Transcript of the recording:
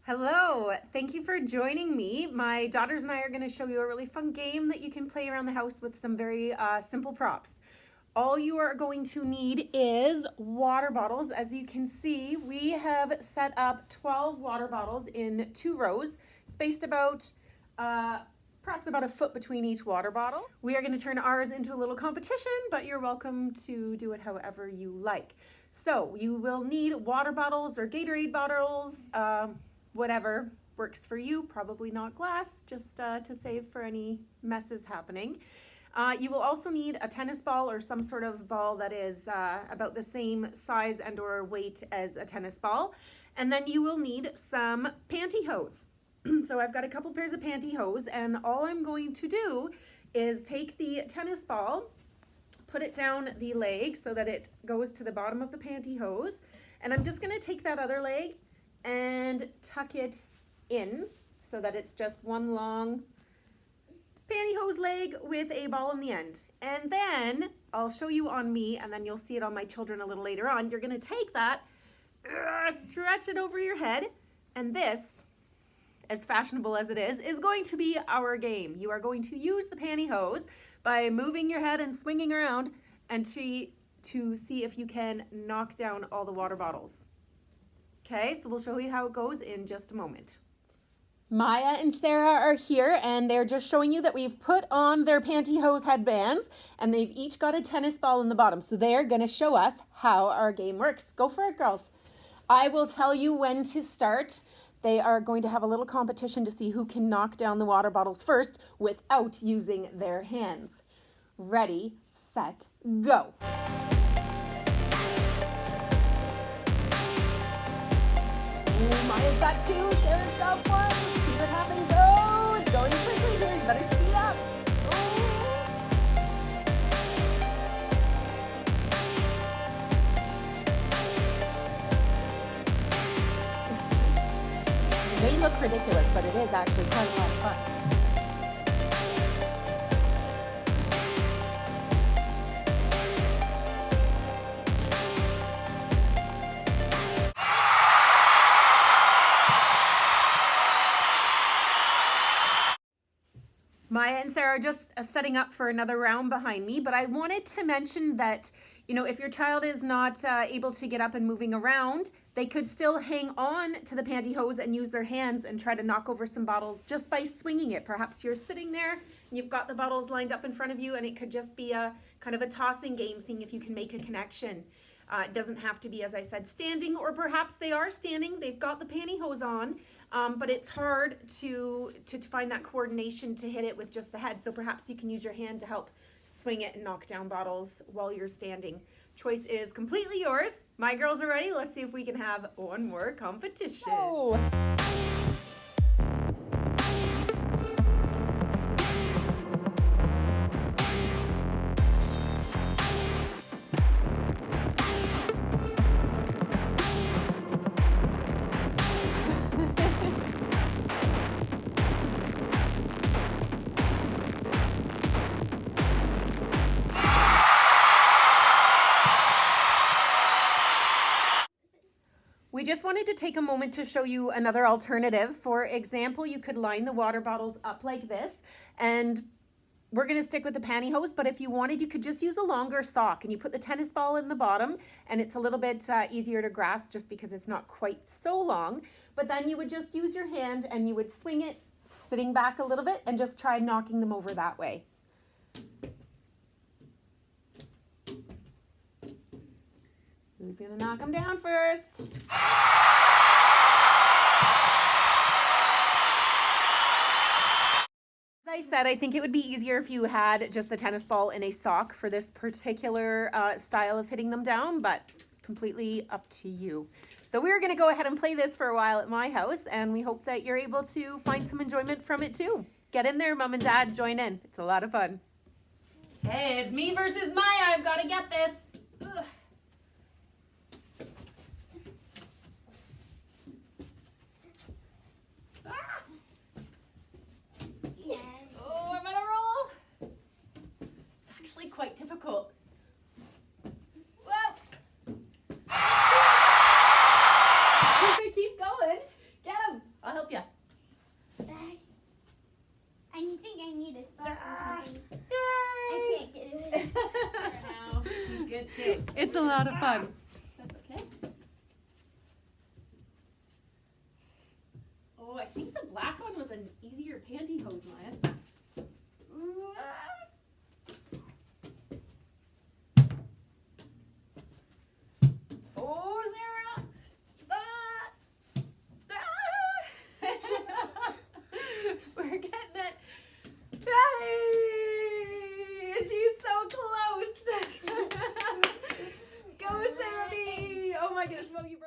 Hello, thank you for joining me. My daughters and I are going to show you a really fun game that you can play around the house with some very simple props. All you are going to need is water bottles. As you can see, we have set up 12 water bottles in 2 rows, spaced about perhaps about a foot between each water bottle. We are going to turn ours into a little competition, but you're welcome to do it however you like. So you will need water bottles or Gatorade bottles, whatever works for you, probably not glass, just to save for any messes happening. You will also need a tennis ball or some sort of ball that is about the same size and or weight as a tennis ball. And then you will need some pantyhose. So I've got a couple pairs of pantyhose, and all I'm going to do is take the tennis ball, put it down the leg so that it goes to the bottom of the pantyhose, and I'm just going to take that other leg and tuck it in so that it's just one long pantyhose leg with a ball in the end. And then I'll show you on me, and then you'll see it on my children a little later on. You're going to take that, stretch it over your head, and this, as fashionable as it is going to be our game. You are going to use the pantyhose by moving your head and swinging around and to see if you can knock down all the water bottles. Okay, so we'll show you how it goes in just a moment. Maya and Sarah are here, and they're just showing you that we've put on their pantyhose headbands, and they've each got a tennis ball in the bottom. So they're going to show us how our game works. Go for it, girls. I will tell you when to start. They are going to have a little competition to see who can knock down the water bottles first without using their hands. Ready, set, go. Maya's got 2, Sarah's got 1. See what happens. Oh, it's going quickly here. You better speed up. It may look ridiculous, but it is actually quite a lot of fun. Maya and Sarah are just setting up for another round behind me, but I wanted to mention that, if your child is not able to get up and moving around, they could still hang on to the pantyhose and use their hands and try to knock over some bottles just by swinging it. Perhaps you're sitting there and you've got the bottles lined up in front of you, and it could just be a kind of a tossing game, seeing if you can make a connection. It doesn't have to be, as I said, standing, or perhaps they are standing, they've got the pantyhose on, but it's hard to find that coordination to hit it with just the head. So perhaps you can use your hand to help swing it and knock down bottles while you're standing. Choice is completely yours. My girls are ready. Let's see if we can have one more competition. Oh. We just wanted to take a moment to show you another alternative. For example, you could line the water bottles up like this, and we're going to stick with the pantyhose, but if you wanted, you could just use a longer sock, and you put the tennis ball in the bottom, and it's a little bit easier to grasp just because it's not quite so long. But then you would just use your hand and you would swing it, sitting back a little bit, and just try knocking them over that way. Who's gonna knock them down first? As I said, I think it would be easier if you had just the tennis ball in a sock for this particular style of hitting them down, but completely up to you. So we're gonna go ahead and play this for a while at my house, and we hope that you're able to find some enjoyment from it too. Get in there, Mom and Dad, join in. It's a lot of fun. Okay, it's me versus Maya. I've got to get this. Ugh. Quite difficult. Whoa. Keep going. Get him. it too. It's a lot of fun. That's okay. Oh, I think the black one was an easier pantyhose, Maya. Ooh, Oh, Sarah! We're getting it. Hey! She's so close. Go, Sammy! Oh my goodness, well, you